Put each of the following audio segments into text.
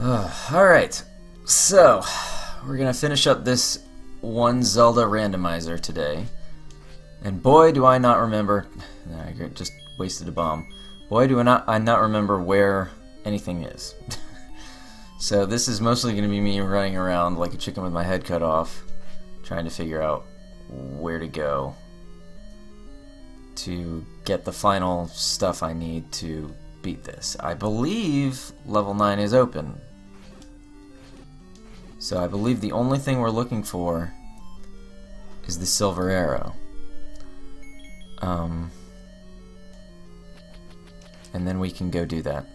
Alright, so we're gonna finish up this one Zelda randomizer today. And boy, do I not remember. I just wasted a bomb. Boy, do I not remember where anything is. So this is mostly going to be me running around like a chicken with my head cut off, trying to figure out where to go to get the final stuff I need to beat this. I believe level 9 is open. So I believe the only thing we're looking for is the silver arrow. And then we can go do that.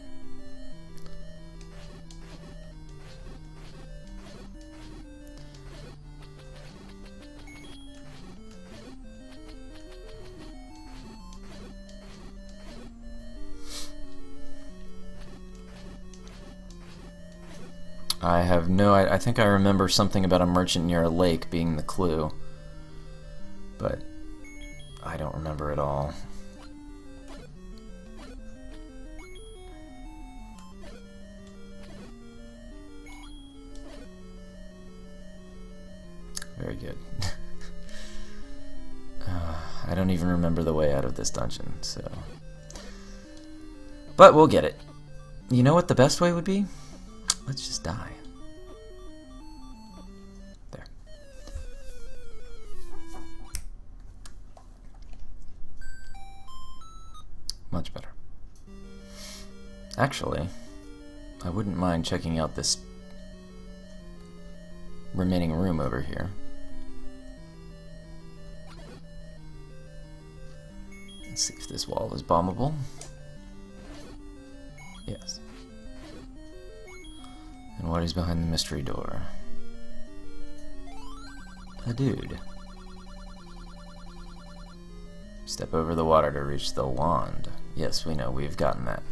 I think I remember something about a merchant near a lake being the clue, but I don't remember it all. Very good. I don't even remember the way out of this dungeon, so... But we'll get it. You know what the best way would be? Let's just die. There. Much better. Actually, I wouldn't mind checking out this remaining room over here. Let's see if this wall is bombable. Yes. And what is behind the mystery door? A dude. Step over the water to reach the wand. Yes, we know, we've gotten that.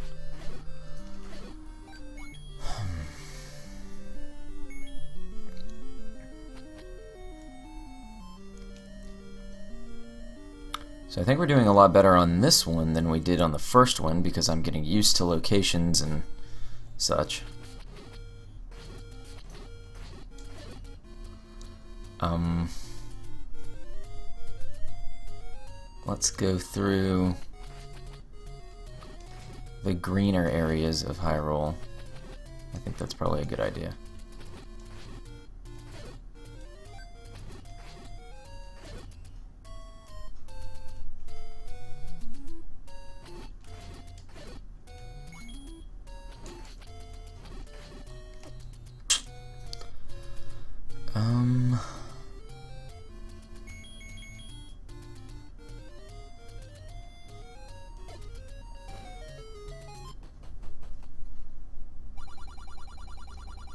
So I think we're doing a lot better on this one than we did on the first one because I'm getting used to locations and such. Let's go through the greener areas of Hyrule. I think that's probably a good idea.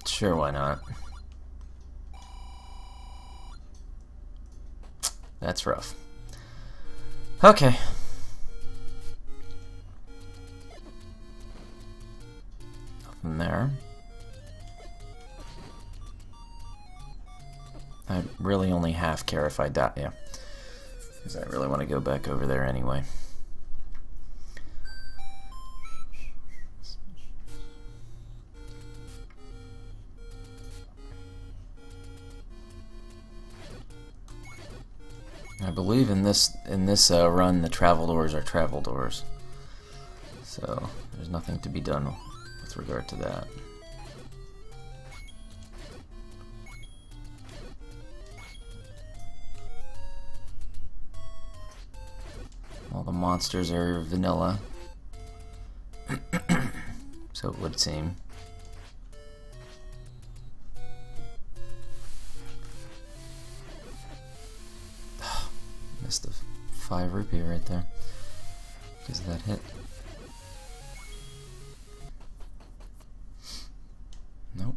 Sure, why not? That's rough. Okay. Nothing there. I really only half care if I die. Yeah. Because I really want to go back over there anyway. I believe in this run the travel doors are travel doors, so there's nothing to be done with regard to that. All the monsters are vanilla, so it would seem. Missed a 5 rupee right there because of that hit. Nope.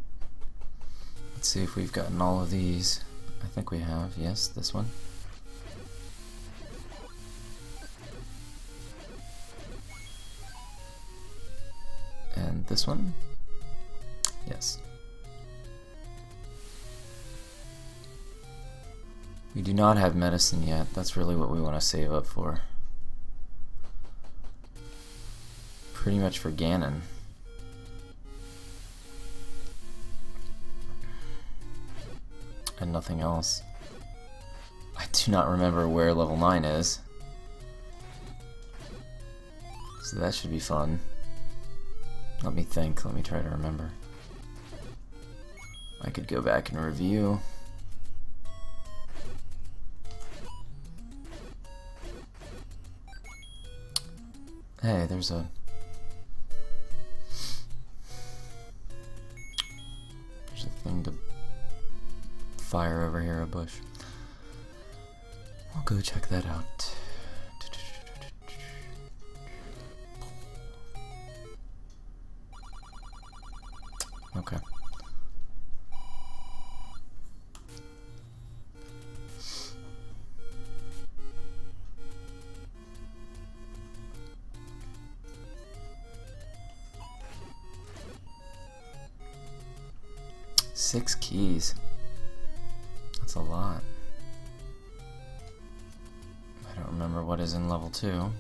Let's see if we've gotten all of these. I think we have. Yes, this one. And this one. Yes. We do not have medicine yet. That's really what we want to save up for. Pretty much for Ganon. and nothing else. I do not remember where level 9 is. So that should be fun. Let me think, let me try to remember. I could go back and review. Hey, there's a thing to fire over here, a bush. I'll go check that out. Okay. Six keys. That's a lot. I don't remember what is in level 2.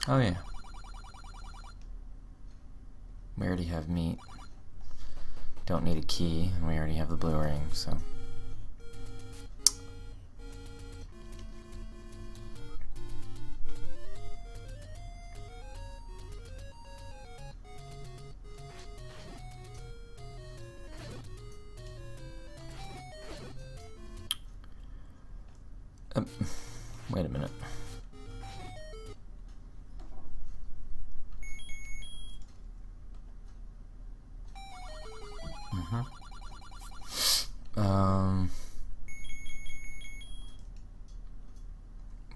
Oh yeah. We already have meat. Don't need a key, and we already have the blue ring, so. Wait a minute.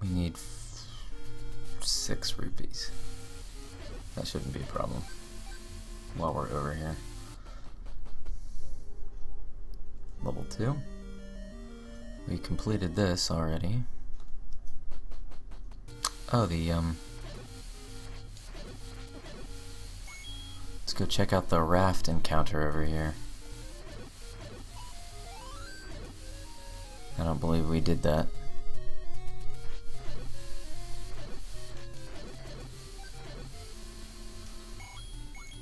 We need 6 rupees. That shouldn't be a problem while we're over here. Level 2. We completed this already. Oh, let's go check out the raft encounter over here. I don't believe we did that.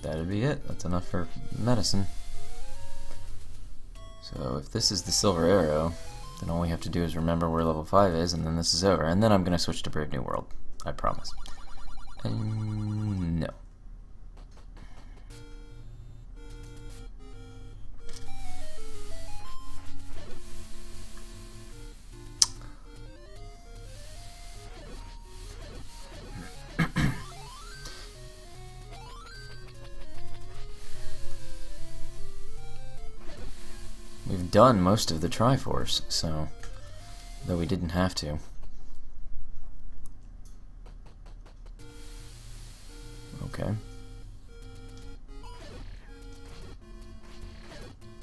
That'd be it. That's enough for medicine. So if this is the silver arrow, then all we have to do is remember where level 5 is, and then this is over. And then I'm going to switch to Brave New World. I promise. No. We've done most of the Triforce, so though we didn't have to. Okay.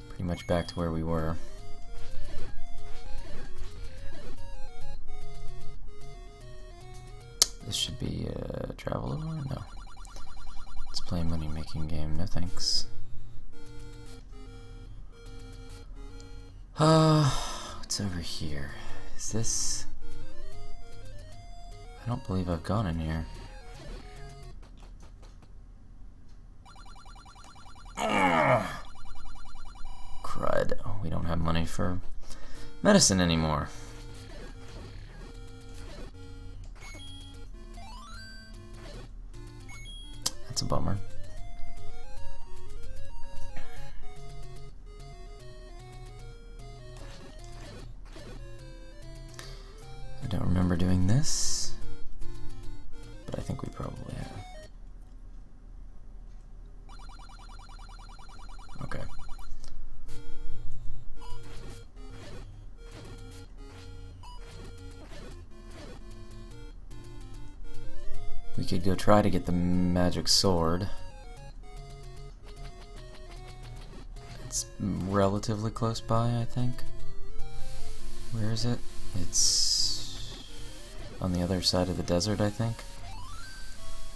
Pretty much back to where we were. This should be a travel over? No. Let's play a money-making game. No thanks. What's over here? Is this... I don't believe I've gone in here. Crud. Oh, we don't have money for medicine anymore. That's a bummer. I don't remember doing this, but I think we probably have. Okay. We could go try to get the magic sword. It's relatively close by, I think. Where is it? It's on the other side of the desert, I think.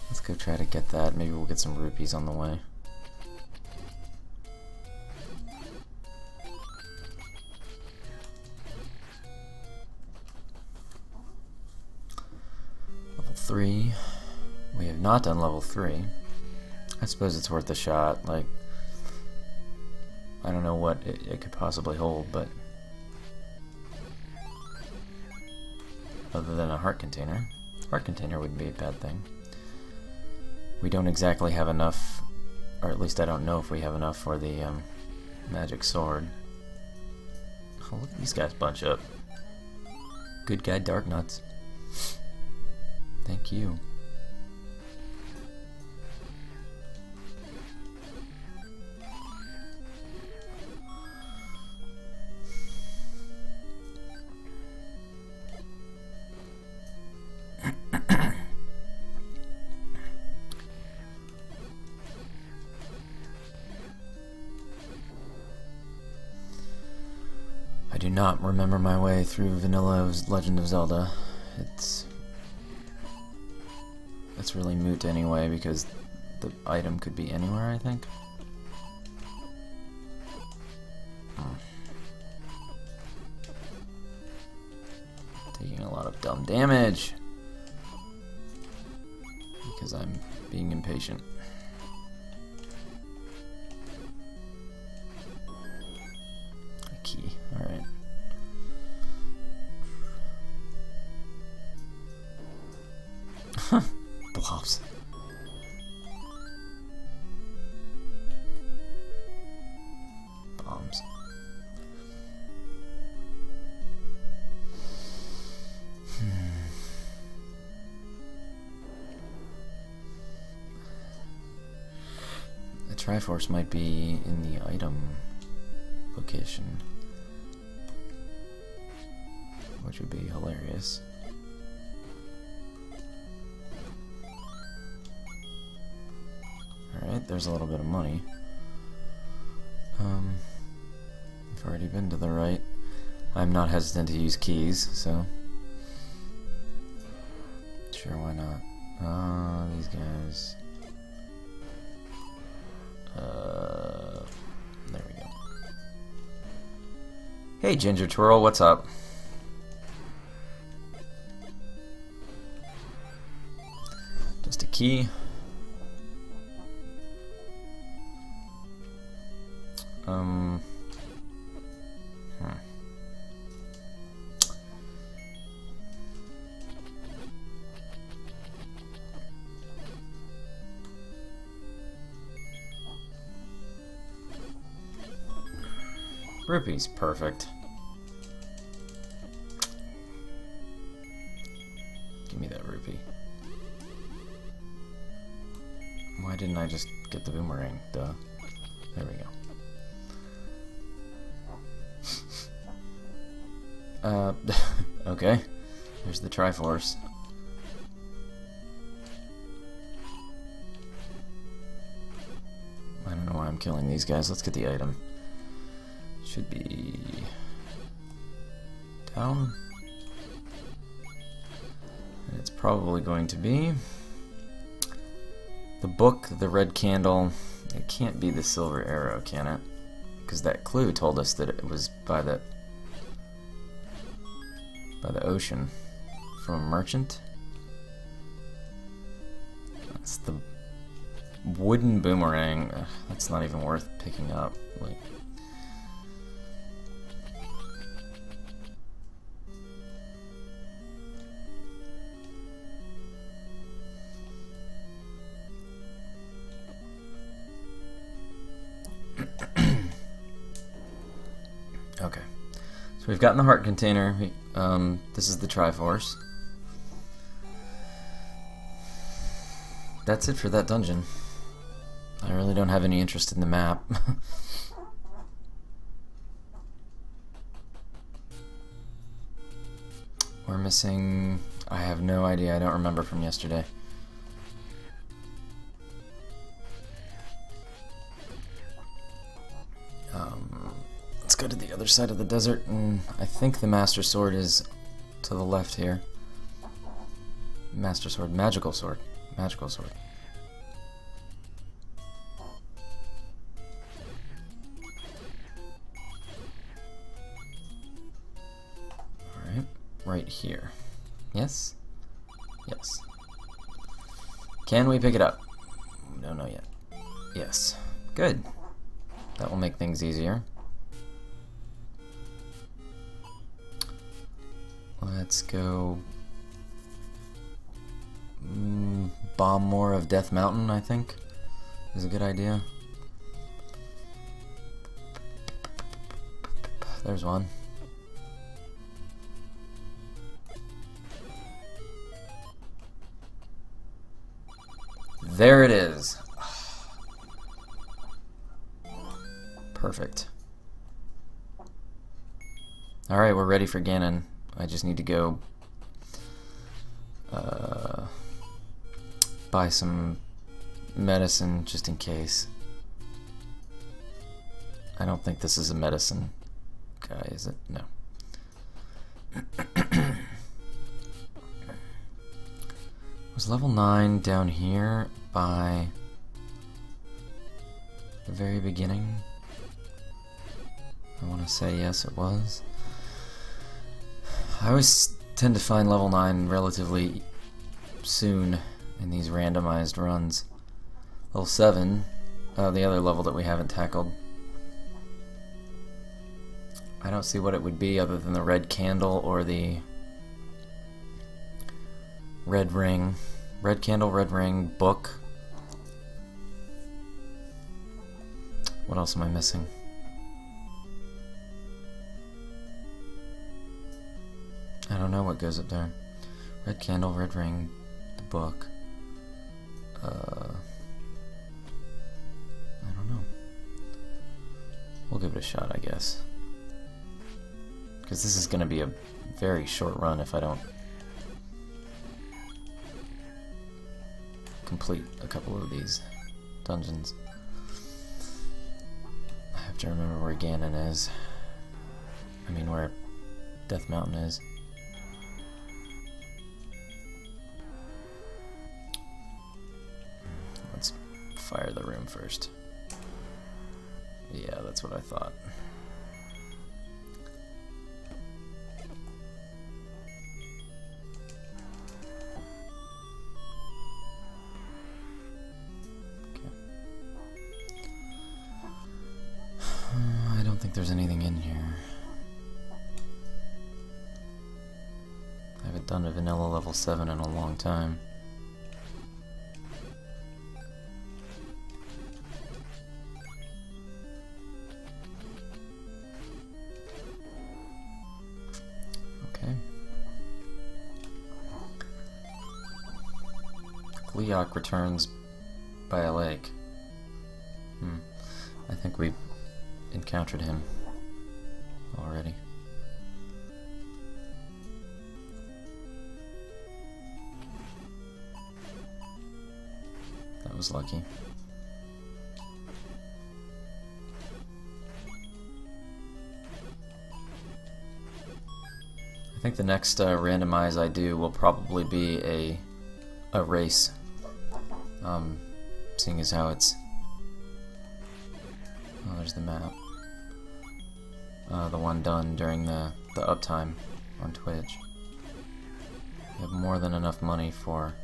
Let's go try to get that. Maybe we'll get some rupees on the way. 3. We have not done level 3. I suppose it's worth a shot. Like, I don't know what it could possibly hold, but other than a heart container. Heart container wouldn't be a bad thing. We don't exactly have enough, or at least I don't know if we have enough for the magic sword. Oh, look at these guys bunch up. Good guy, Dark Nuts. Thank you. I do not remember my way through vanilla Legend of Zelda. It's really moot anyway because the item could be anywhere, I think. Taking a lot of dumb damage because I'm being impatient. A key, alright. Blobs. Bombs. The Triforce might be in the item location, which would be hilarious. Alright, there's a little bit of money. I've already been to the right. I'm not hesitant to use keys, so sure, why not? Ah, these guys. There we go. Hey, Ginger Twirl, what's up? Just a key. Rupees, perfect. Give me that rupee. Why didn't I just get the boomerang? Duh. There we go. Okay. There's the Triforce. I don't know why I'm killing these guys. Let's get the item. Should be down. And it's probably going to be the book, the red candle. It can't be the silver arrow, can it? Because that clue told us that it was by the ocean from a merchant. That's the wooden boomerang. Ugh, that's not even worth picking up. Like, okay, so we've gotten the heart container. This is the Triforce. That's it for that dungeon. I really don't have any interest in the map. We're missing... I have no idea. I don't remember from yesterday. Let's go to the other side of the desert, and I think the Master Sword is to the left here. Master Sword, Magical Sword. Magical Sword. Alright, right here. Yes? Yes. Can we pick it up? We don't know yet. Yes. Good. That will make things easier. Let's go bomb more of Death Mountain, I think, is a good idea. There's one. There it is. Perfect. Alright, we're ready for Ganon. I just need to go buy some medicine just in case. I don't think this is a medicine guy, is it? No. Was level 9 down here by the very beginning? I want to say yes, it was. I always tend to find level 9 relatively soon in these randomized runs. Level 7, the other level that we haven't tackled. I don't see what it would be other than the red candle or the red ring. Red candle, red ring, book. What else am I missing? I don't know what goes up there. Red candle, red ring, the book. I don't know. We'll give it a shot, I guess. Because this is going to be a very short run if I don't complete a couple of these dungeons. I have to remember where Ganon is. I mean, where Death Mountain is. Let's fire the room first. Yeah, that's what I thought. I don't think there's anything in here. I haven't done a vanilla level 7 in a long time. Okay. Gleeok returns by a lake. I think we encountered him already. That was lucky. I think the next randomize I do will probably be a race. Seeing as how it's... Oh, there's the map. The one done during the uptime on Twitch. We have more than enough money for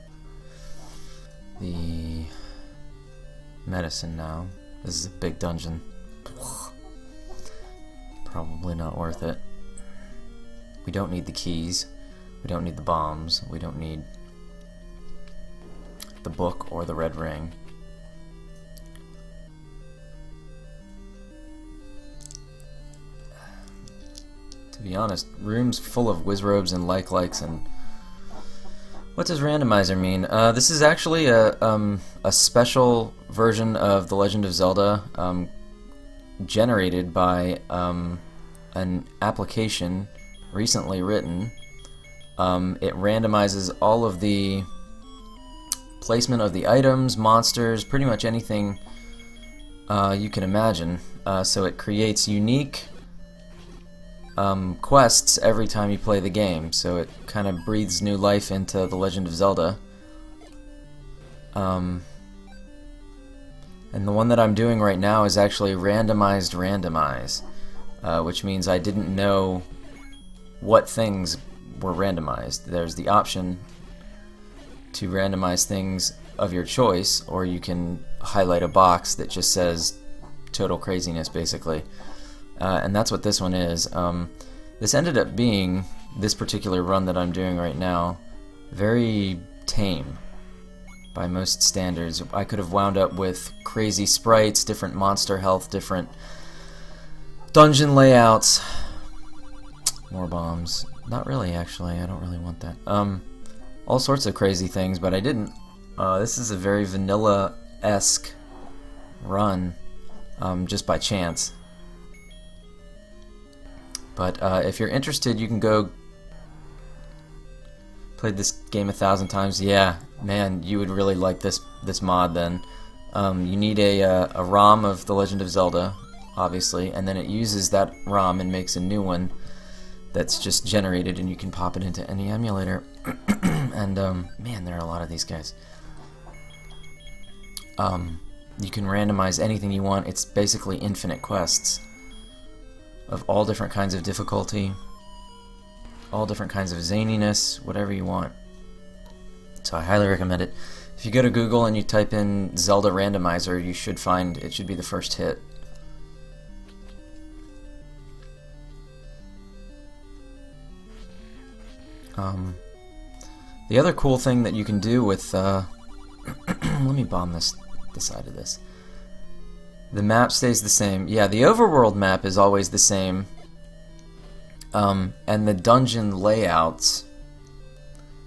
the medicine now. This is a big dungeon. Probably not worth it. We don't need the keys. We don't need the bombs. We don't need the book or the red ring. To be honest, rooms full of wizrobes and likes and... What does randomizer mean? This is actually a special version of The Legend of Zelda generated by an application recently written. It randomizes all of the placement of the items, monsters, pretty much anything you can imagine. So it creates unique quests every time you play the game, so it kind of breathes new life into The Legend of Zelda. And the one that I'm doing right now is actually randomized randomize, which means I didn't know what things were randomized. There's the option to randomize things of your choice, or you can highlight a box that just says total craziness, basically. And that's what this one is. This ended up being, this particular run that I'm doing right now, very tame by most standards. I could have wound up with crazy sprites, different monster health, different dungeon layouts, more bombs. Not really, actually. I don't really want that. All sorts of crazy things, but I didn't. This is a very vanilla-esque run, just by chance. But if you're interested, you can go. Played this game 1,000 times. Yeah, man, you would really like this mod. Then you need a ROM of The Legend of Zelda, obviously, and then it uses that ROM and makes a new one that's just generated, and you can pop it into any emulator. And man, there are a lot of these guys. You can randomize anything you want. It's basically infinite quests of all different kinds of difficulty, all different kinds of zaniness, whatever you want. So I highly recommend it. If you go to Google and you type in Zelda Randomizer, you should find it should be the first hit. The other cool thing that you can do with let me bomb the side of this. The map stays the same. Yeah, the overworld map is always the same. And the dungeon layouts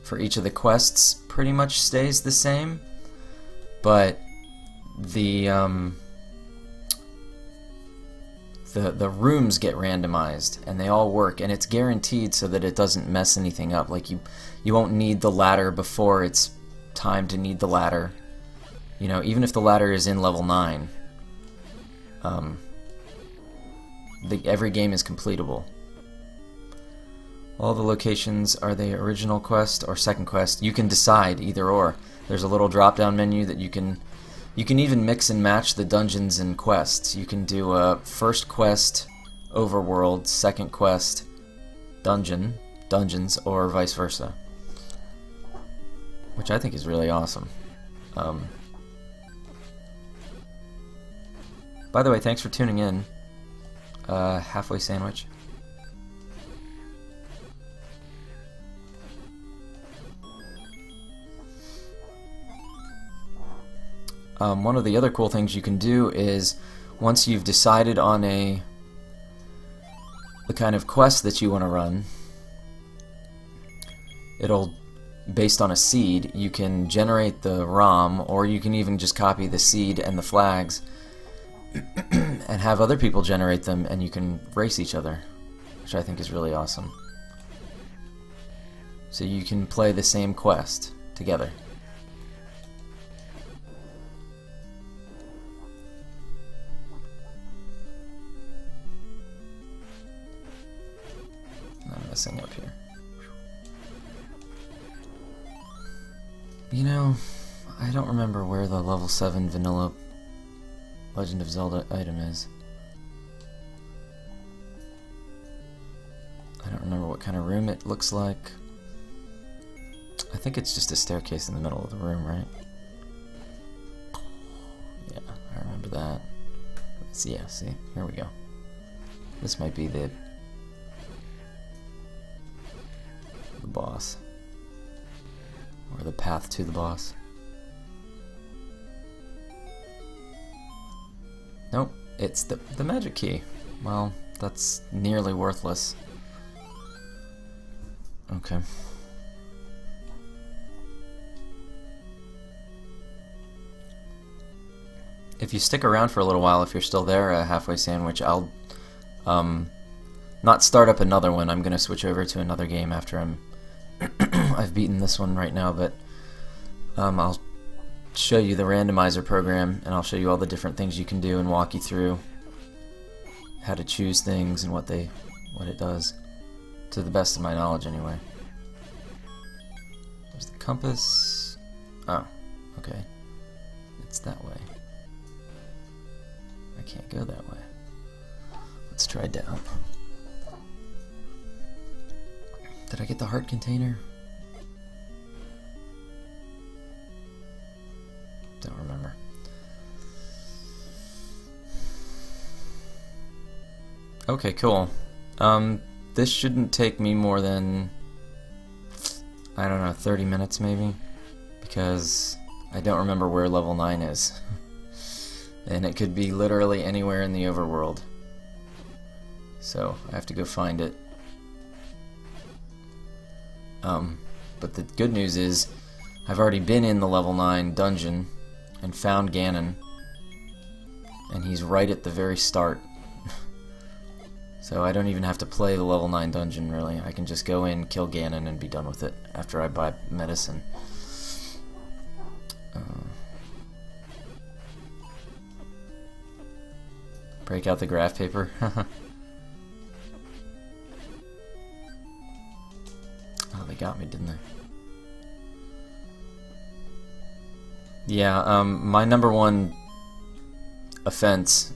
for each of the quests pretty much stays the same. But the rooms get randomized, and they all work, and it's guaranteed so that it doesn't mess anything up. Like you won't need the ladder before it's time to need the ladder. You know, even if the ladder is in level 9, every game is completable. All the locations, are they original quest or second quest? You can decide either or. There's a little drop-down menu that you can even mix and match the dungeons and quests. You can do a first quest overworld, second quest dungeons, or vice versa, which I think is really awesome. By the way, thanks for tuning in. Halfway sandwich. One of the other cool things you can do is, once you've decided on the kind of quest that you want to run, it'll, based on a seed, you can generate the ROM, or you can even just copy the seed and the flags and have other people generate them, and you can race each other, which I think is really awesome. So you can play the same quest together. I'm messing up here. You know, I don't remember where the level 7 vanilla Legend of Zelda item is. I don't remember what kind of room it looks like. I think it's just a staircase in the middle of the room, right? Yeah, I remember that. Yeah, see? Here we go. This might be the boss. Or the path to the boss. Nope, it's the magic key. Well, that's nearly worthless. Okay. If you stick around for a little while, if you're still there, Halfway Sandwich, I'll not start up another one. I'm gonna switch over to another game after I've beaten this one right now, but I'll show you the randomizer program, and I'll show you all the different things you can do and walk you through how to choose things and what it does, to the best of my knowledge anyway. There's the compass. Oh, okay. It's that way. I can't go that way. Let's try down. Did I get the heart container? Okay, cool. This shouldn't take me more than, I don't know, 30 minutes maybe? Because I don't remember where level 9 is. And it could be literally anywhere in the overworld. So, I have to go find it. But the good news is, I've already been in the level 9 dungeon and found Ganon. And he's right at the very start. So I don't even have to play the level 9 dungeon, really. I can just go in, kill Ganon, and be done with it after I buy medicine. Break out the graph paper. Oh, they got me, didn't they? Yeah, my number one offense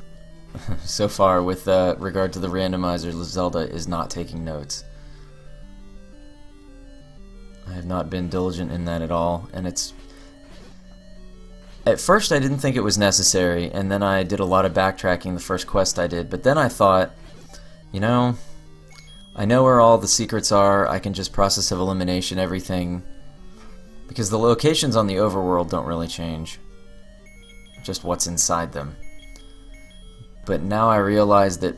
so far with regard to the randomizer Zelda is not taking notes. I have not been diligent in that at all, and it's... At first I didn't think it was necessary, and then I did a lot of backtracking the first quest I did, but then I thought, you know, I know where all the secrets are, I can just process of elimination everything, because the locations on the overworld don't really change, just what's inside them. But now I realize that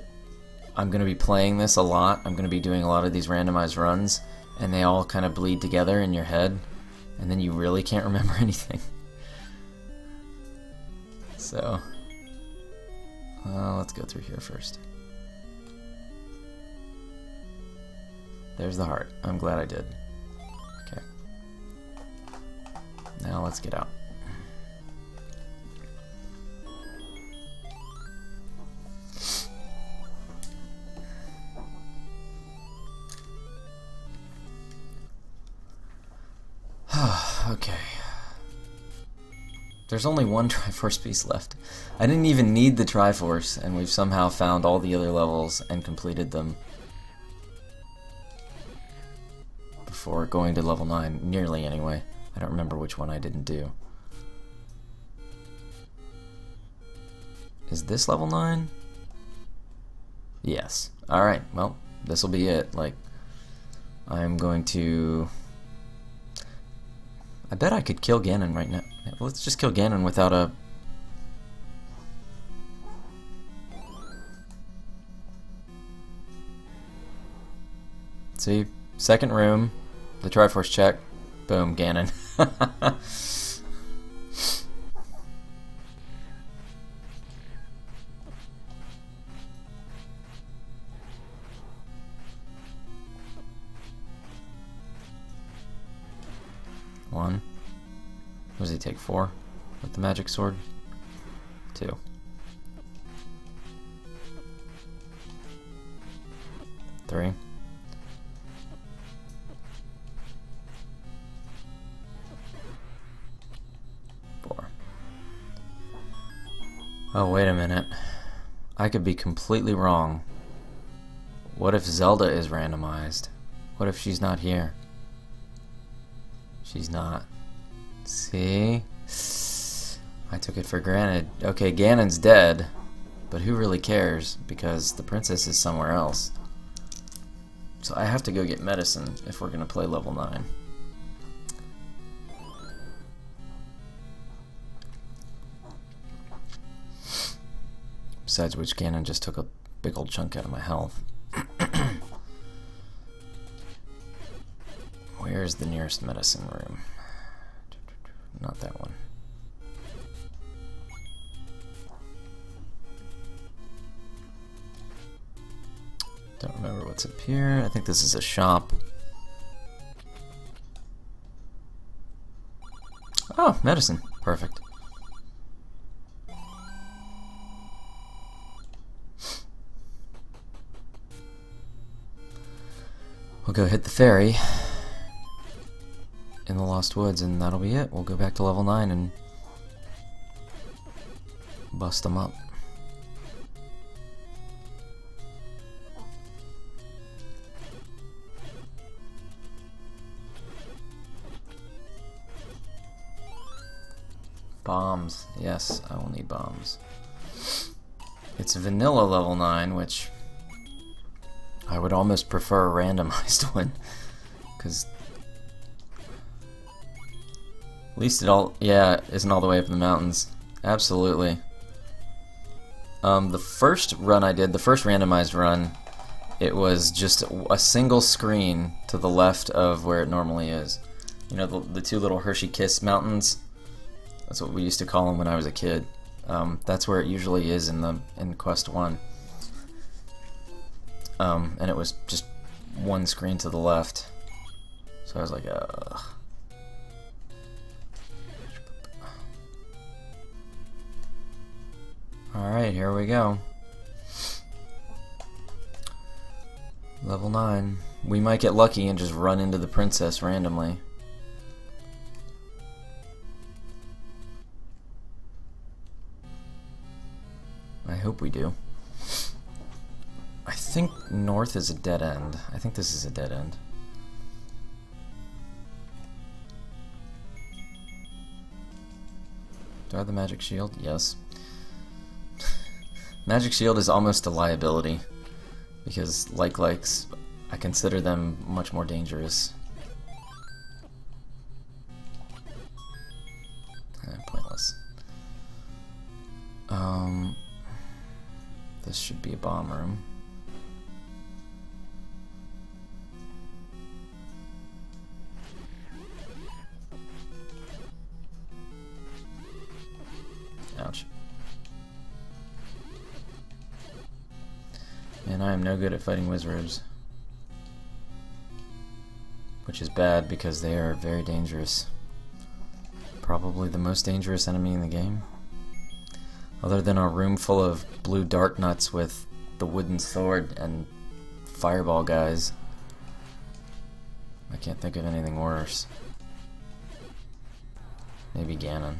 I'm going to be playing this a lot. I'm going to be doing a lot of these randomized runs, and they all kind of bleed together in your head, and then you really can't remember anything. So, let's go through here first. There's the heart. I'm glad I did. Okay. Now let's get out. Okay. There's only one Triforce piece left. I didn't even need the Triforce, and we've somehow found all the other levels and completed them before going to level 9, nearly anyway. I don't remember which one I didn't do. Is this level 9? Yes. Alright, well, this'll be it. Like, I'm going to... I bet I could kill Ganon right now. Let's just kill Ganon without a... See? Second room. The Triforce check. Boom, Ganon. One. What does he take? 4 with the magic sword? 2. 3. 4. Oh, wait a minute. I could be completely wrong. What if Zelda is randomized? What if she's not here? She's not. See? I took it for granted. Okay, Ganon's dead, but who really cares? Because the princess is somewhere else. So I have to go get medicine if we're gonna play level 9. Besides which, Ganon just took a big old chunk out of my health. Where's the nearest medicine room? Not that one. Don't remember what's up here. I think this is a shop. Oh, medicine. Perfect. We'll go hit the ferry in the Lost Woods, and that'll be it. We'll go back to level 9 and bust them up. Bombs. Yes, I will need bombs. It's vanilla level 9, which I would almost prefer a randomized one, because at least it all, yeah, isn't all the way up in the mountains. Absolutely. The first run I did, the first randomized run, it was just a single screen to the left of where it normally is. You know, the two little Hershey Kiss mountains? That's what we used to call them when I was a kid. That's where it usually is in Quest 1. And it was just one screen to the left. So I was like, ugh. Alright, here we go. Level 9. We might get lucky and just run into the princess randomly. I hope we do. I think north is a dead end. I think this is a dead end. Do I have the magic shield? Yes. Magic shield is almost a liability, because likes, I consider them much more dangerous. Pointless. This should be a bomb room. Ouch. And I am no good at fighting wizards. Which is bad because they are very dangerous. Probably the most dangerous enemy in the game. Other than a room full of blue dark nuts with the wooden sword and fireball guys. I can't think of anything worse. Maybe Ganon.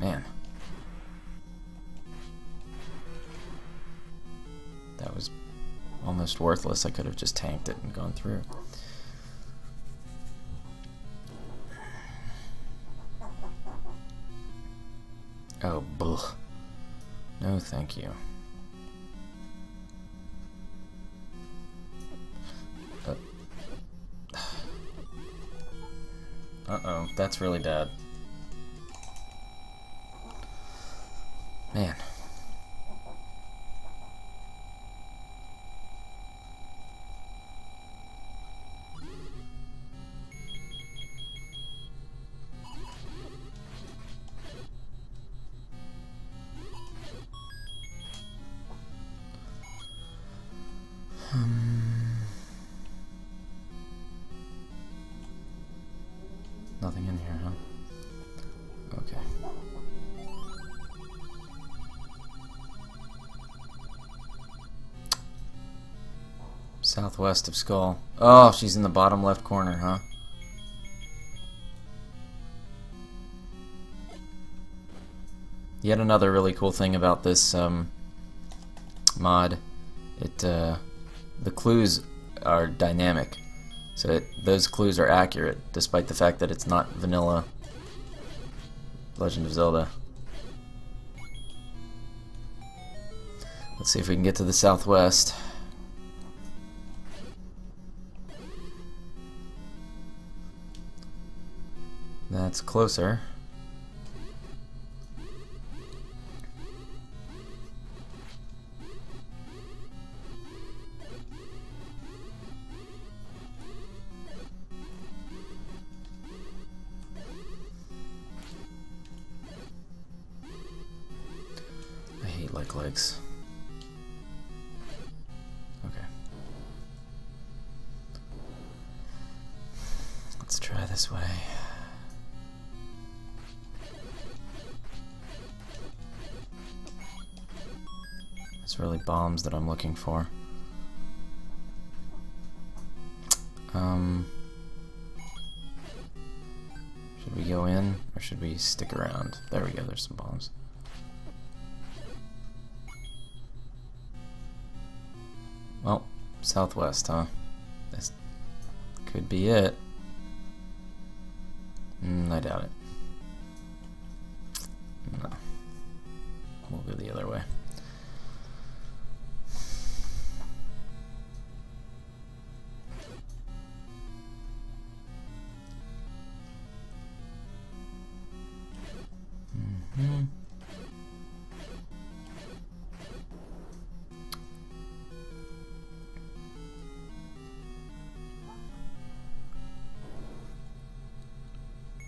Man. That was almost worthless. I could have just tanked it and gone through. Oh, blech. No, thank you. Uh-oh, that's really bad. Man. Nothing in here, huh? Okay. Southwest of Skull. Oh, she's in the bottom left corner, huh? Yet another really cool thing about this mod. The clues are dynamic, so those clues are accurate, despite the fact that it's not vanilla Legend of Zelda. Let's see if we can get to the southwest. That's closer. I hate legs. Okay. Let's try this way. It's really bombs that I'm looking for. Should we go in or should we stick around? There we go, there's some bombs. Well, southwest, huh? This could be it. I doubt it.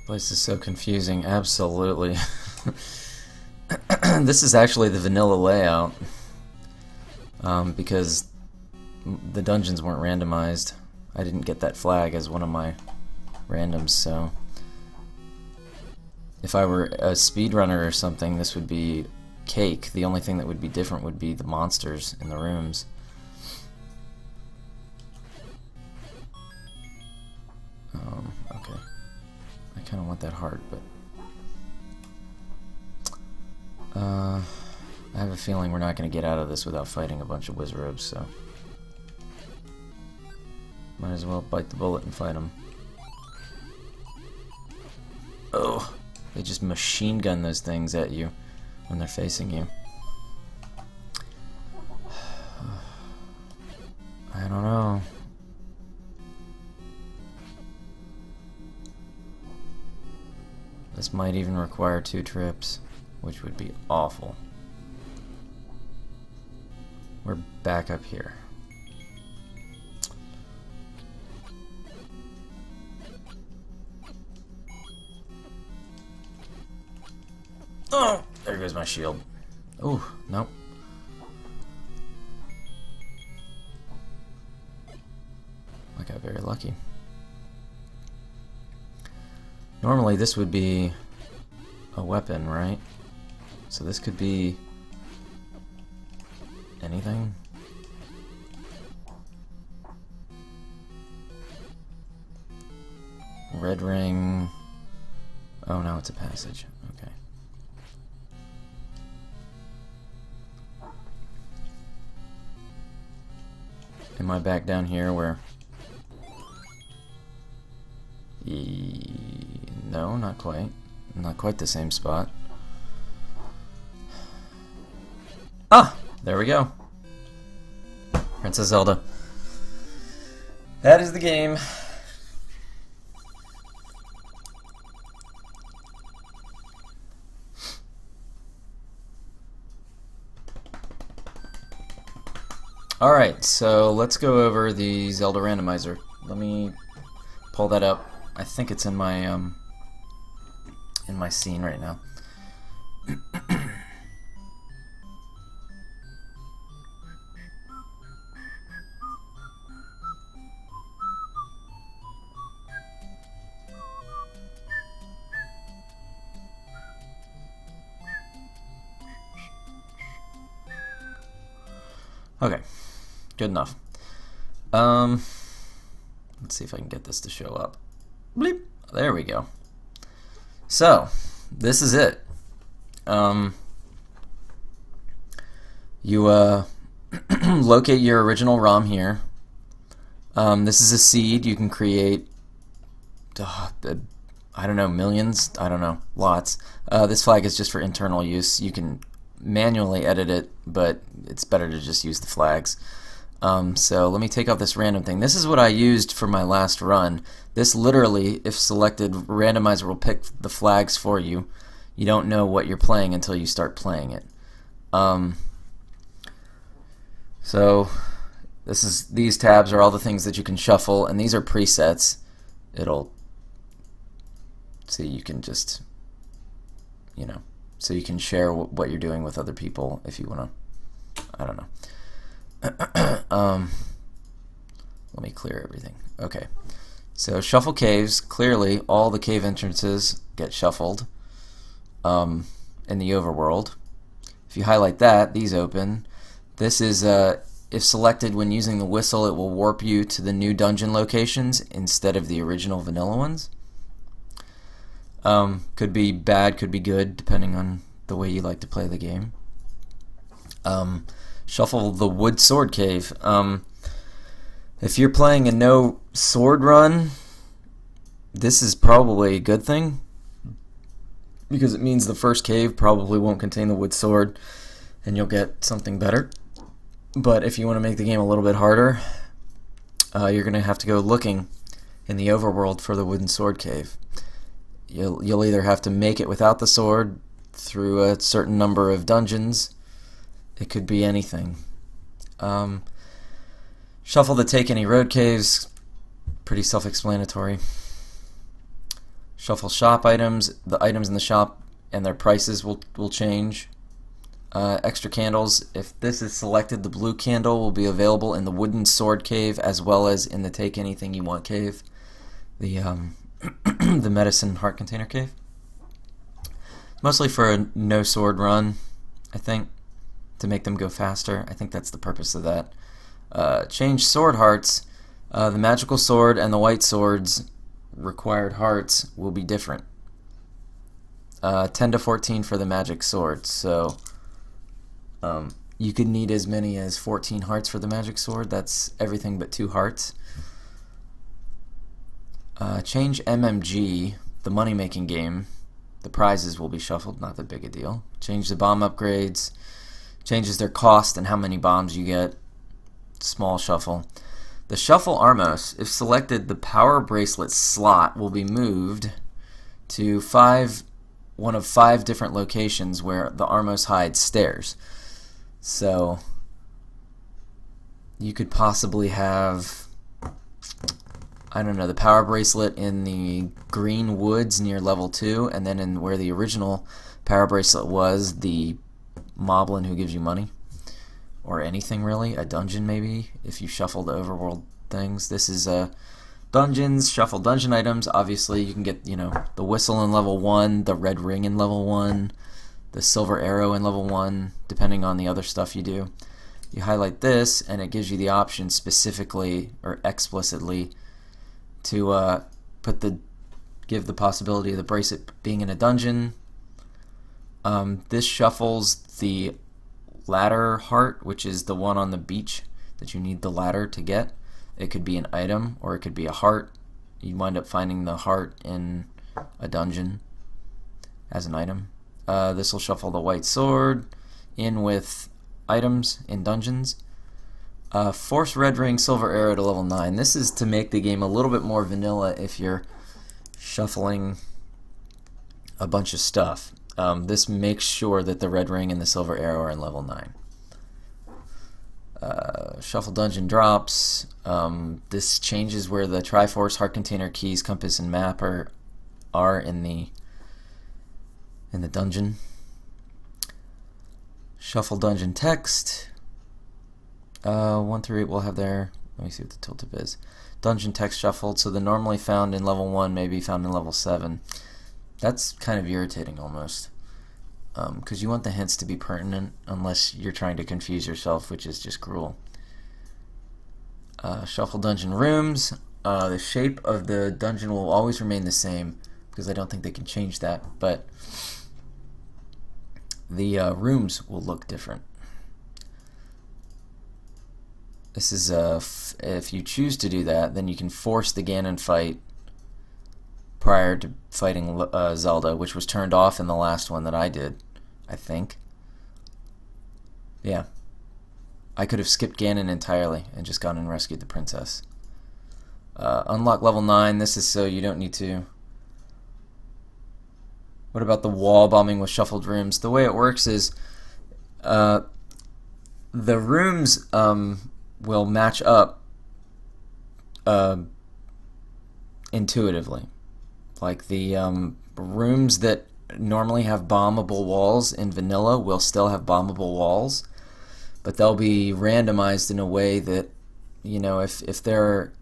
Place is so confusing. Absolutely. This is actually the vanilla layout because the dungeons weren't randomized. I didn't get that flag as one of my randoms, so if I were a speedrunner or something, this would be cake. The only thing that would be different would be the monsters in the rooms. Okay. I kind of want that heart, but I have a feeling we're not going to get out of this without fighting a bunch of Wizrobes, so might as well bite the bullet and fight them. Oh, they just machine gun those things at you when they're facing you. I don't know. This might even require 2 trips, which would be awful. We're back up here. Oh, there goes my shield. Oh, nope. I got very lucky. Normally this would be a weapon, right? So this could be anything. Red ring. Oh no, it's a passage. Okay. Am I back down here where... No, not quite. Not quite the same spot. Ah! There we go. Princess Zelda. That is the game. Alright, so let's go over the Zelda Randomizer. Let me pull that up. I think it's in my scene right now. Okay, good enough. Let's see if I can get this to show up. Bleep. There we go. So, this is it. You locate your original ROM here. This is a seed. You can create, I don't know, millions? I don't know, lots. This flag is just for internal use. You can manually edit it, but it's better to just use the flags. So let me take off this random thing. This is what I used for my last run. This literally, if selected, Randomizer will pick the flags for you. You don't know what you're playing until you start playing it. So these tabs are all the things that you can shuffle, and these are presets. It'll see, you can just, you know, so you can share what you're doing with other people if you want to. I don't know. Let me clear everything. Okay, so shuffle caves. Clearly all the cave entrances get shuffled in the overworld. If you highlight that, these open. This is if selected when using the whistle, it will warp you to the new dungeon locations instead of the original vanilla ones. Could be bad, could be good, depending on the way you like to play the game. Shuffle the wood sword cave. If you're playing a no sword run, this is probably a good thing, because it means the first cave probably won't contain the wood sword and you'll get something better. But if you want to make the game a little bit harder, you're going to have to go looking in the overworld for the wooden sword cave. You'll either have to make it without the sword through a certain number of dungeons. It could be anything. Shuffle the Take Any Road caves. Pretty self-explanatory. Shuffle shop items. The items in the shop and their prices will change. Extra candles. If this is selected, the blue candle will be available in the wooden sword cave as well as in the take anything you want cave. The the medicine heart container cave. Mostly for a no sword run, I think, to make them go faster. I think that's the purpose of that. Change sword hearts. The magical sword and the white sword's required hearts will be different. 10 to 14 for the magic sword. So you could need as many as 14 hearts for the magic sword. That's everything but 2 hearts. Change MMG, the money-making game. The prizes will be shuffled, not that big a deal. Change the bomb upgrades. Changes their cost and how many bombs you get. Small shuffle. The shuffle Armos, if selected, the power bracelet slot will be moved to one of 5 different locations where the Armos hides stairs. So you could possibly have, I don't know, the power bracelet in the green woods near level 2, and then in where the original power bracelet was, the moblin who gives you money. Or anything really, a dungeon maybe, if you shuffle the overworld things. This is dungeons, shuffle dungeon items. Obviously you can get, you know, the whistle in level 1, the red ring in level 1, the silver arrow in level 1, depending on the other stuff you do. You highlight this and it gives you the option specifically or explicitly to give the possibility of the bracelet being in a dungeon. This shuffles the ladder heart, which is the one on the beach that you need the ladder to get. It could be an item or it could be a heart. You wind up finding the heart in a dungeon as an item. This will shuffle the white sword in with items in dungeons. Force red ring, silver arrow to level 9. This is to make the game a little bit more vanilla if you're shuffling a bunch of stuff. This makes sure that the red ring and the silver arrow are in level 9. Shuffle dungeon drops. This changes where the Triforce, heart container, keys, compass, and map are in the dungeon. Shuffle dungeon text. 1 through 8 we'll have there. Let me see what the tooltip is. Dungeon text shuffled, so the normally found in level 1 may be found in level 7. That's kind of irritating almost, because you want the hints to be pertinent unless you're trying to confuse yourself, which is just cruel. Shuffle dungeon rooms. The shape of the dungeon will always remain the same because I don't think they can change that, but the rooms will look different. This is if you choose to do that, then you can force the Ganon fight prior to fighting Zelda, which was turned off in the last one that I did, I think. Yeah. I could have skipped Ganon entirely and just gone and rescued the princess. Unlock level 9. This is so you don't need to. What about the wall bombing with shuffled rooms? The way it works is the rooms will match up intuitively. Like the rooms that normally have bombable walls in vanilla will still have bombable walls, but they'll be randomized in a way that, you know, if there are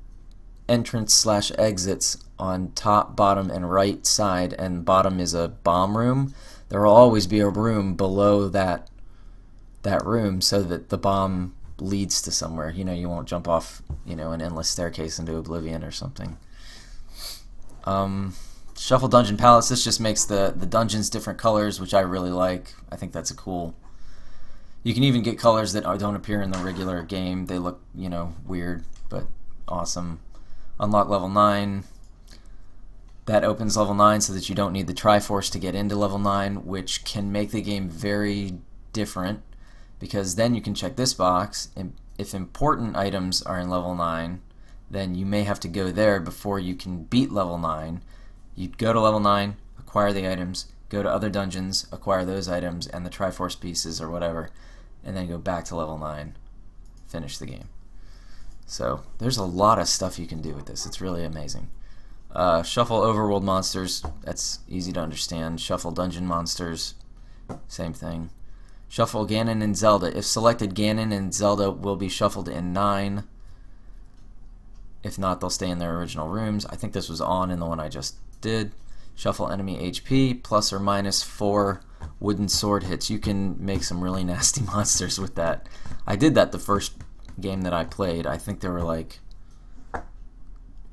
entrance/exits on top, bottom, and right side, and bottom is a bomb room, there will always be a room below that room so that the bomb leads to somewhere. You know, you won't jump off, you know, an endless staircase into oblivion or something. Shuffle dungeon palettes. This just makes the dungeons different colors, which I really like. I think that's a cool. You can even get colors that don't appear in the regular game. They look, you know, weird, but awesome. Unlock level 9. That opens level 9 so that you don't need the Triforce to get into level 9, which can make the game very different, because then you can check this box, and if important items are in level 9, then you may have to go there before you can beat level 9. You'd go to level 9, acquire the items, go to other dungeons, acquire those items and the Triforce pieces or whatever, and then go back to level 9, finish the game. So there's a lot of stuff you can do with this. It's really amazing. Shuffle overworld monsters, that's easy to understand. Shuffle dungeon monsters, same thing. Shuffle Ganon and Zelda. If selected, Ganon and Zelda will be shuffled in 9. If not, they'll stay in their original rooms. I think this was on in the one I just did. Shuffle enemy HP, plus or minus 4 wooden sword hits. You can make some really nasty monsters with that. I did that the first game that I played. I think there were like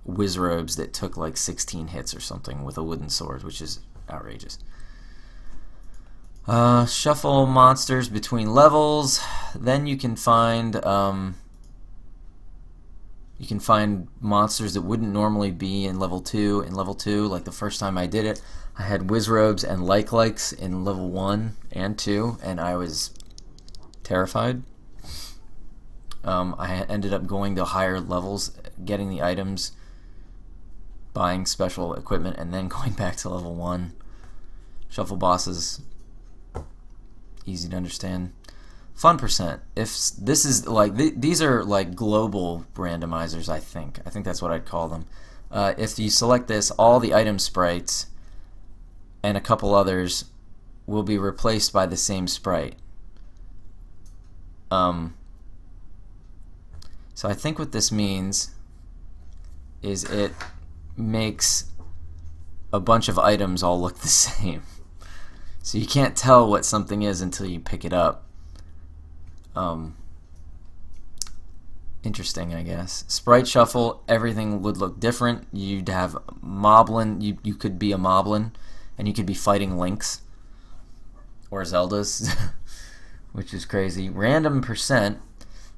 wizrobes that took like 16 hits or something with a wooden sword, which is outrageous. Shuffle monsters between levels. Then you can find monsters that wouldn't normally be in level 2. In level 2, like the first time I did it, I had wizrobes and likes in level 1 and 2, and I was terrified. I ended up going to higher levels, getting the items, buying special equipment, and then going back to level 1. Shuffle bosses, easy to understand. Fun percent. If this is like these are like global randomizers, I think that's what I'd call them. If you select this, all the item sprites and a couple others will be replaced by the same sprite. So I think what this means is it makes a bunch of items all look the same. So you can't tell what something is until you pick it up. Interesting, I guess. Sprite shuffle, everything would look different. You'd have Moblin, you could be a Moblin, and you could be fighting Links or Zeldas, which is crazy. Random percent,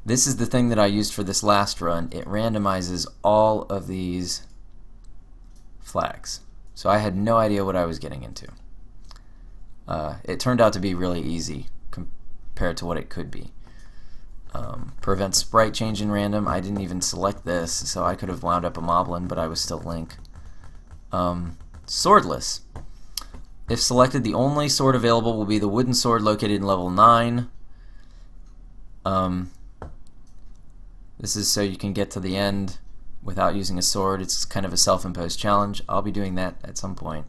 this is the thing that I used for this last run. It randomizes all of these flags. So I had no idea what I was getting into. It turned out to be really easy compared to what it could be. Prevent sprite change in random. I didn't even select this, so I could have wound up a Moblin, but I was still Link. Swordless. If selected, the only sword available will be the wooden sword located in level 9. This is so you can get to the end without using a sword. It's kind of a self-imposed challenge. I'll be doing that at some point.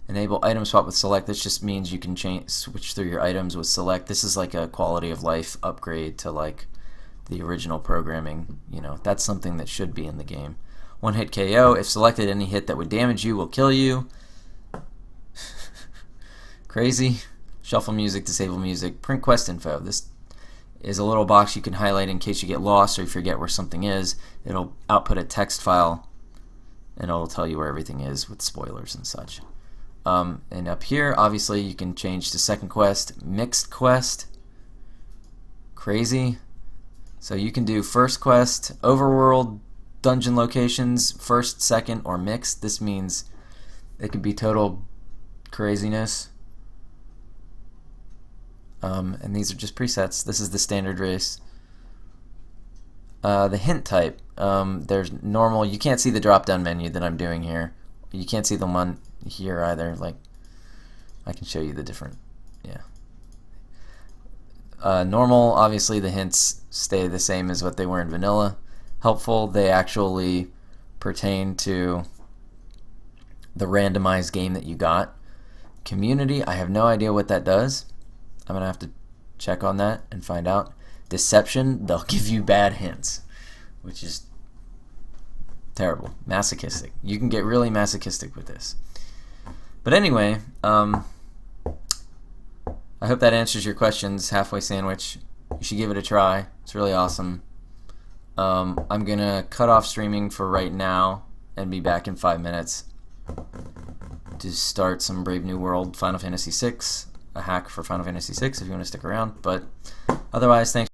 Enable item swap with select. This just means you can switch through your items with select. This is like a quality of life upgrade to like the original programming. You know, that's something that should be in the game. One hit KO. If selected, any hit that would damage you will kill you. Crazy. Shuffle music, disable music. Print quest info. This is a little box you can highlight in case you get lost or you forget where something is. It'll output a text file and it'll tell you where everything is with spoilers and such. And up here, obviously, you can change to second quest, mixed quest. Crazy. So you can do first quest, overworld, dungeon locations, first, second, or mixed. This means it could be total craziness. And these are just presets. This is the standard race. The hint type. There's normal. You can't see the drop-down menu that I'm doing here. You can't see the one here either. Like, I can show you the different. Yeah. Normal. Obviously, the hints stay the same as what they were in vanilla. Helpful. They actually pertain to the randomized game that you got. Community. I have no idea what that does. I'm gonna have to check on that and find out. Deception. They'll give you bad hints, which is terrible. Masochistic. You can get really masochistic with this. But anyway, I hope that answers your questions. Halfway Sandwich. You should give it a try. It's really awesome. I'm gonna cut off streaming for right now and be back in 5 minutes to start some Brave New World Final Fantasy VI. A hack for Final Fantasy VI if you want to stick around. But otherwise, thanks.